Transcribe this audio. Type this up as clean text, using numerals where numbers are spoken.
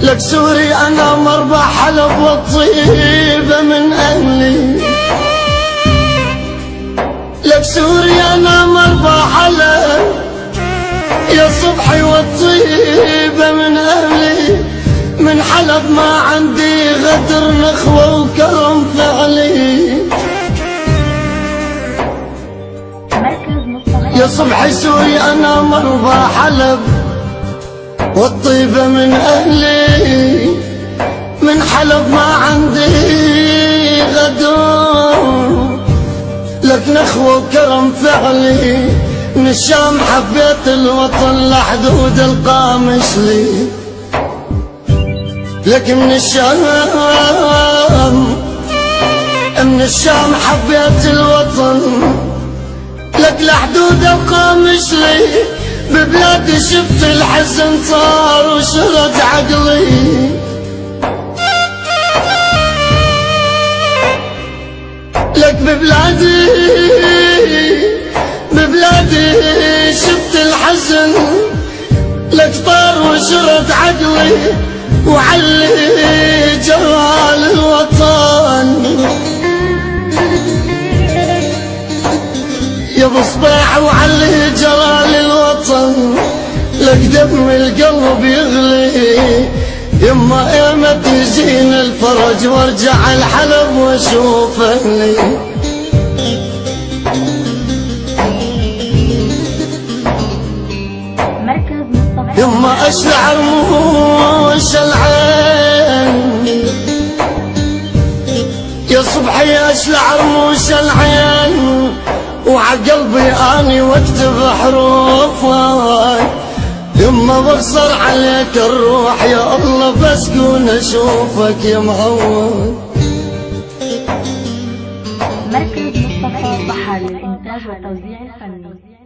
لك سوري أنا مربع حلب والطيبة من أهلي، لك سوري أنا مربع حلب يا صبحي والطيبة من أهلي، من حلب ما عندي غدر نخوة وكرم فعلي. يا صبحي سوري أنا مربع حلب والطيبة من أهلي، من حلب ما عندي غدر لك نخوة وكرم فعلي. من الشام حبيت الوطن لحدود القامش لي، لك من الشام حبيت الوطن لك لحدود القامش لي. ببلادي شفت الحزن صار وشرد عقلي، لك ببلادي شفت الحزن لك طار وشرد عقلي، وعلي جمال الوطن يا ابو صباح، وعلي جلال الوطن لك دم القلب يغلي. يما ايمت يجينا الفرج وارجع الحلب واشوف اهلي. يما اشلع رموش العين يا صبحي، اشلع رموش العين وعقلبي اني واكتب حروفك. يما بخسر عليك الروح يا الله بسكون اشوفك يا مهون. مركز مصطفى بحر للإنتاج والتوزيع الفني.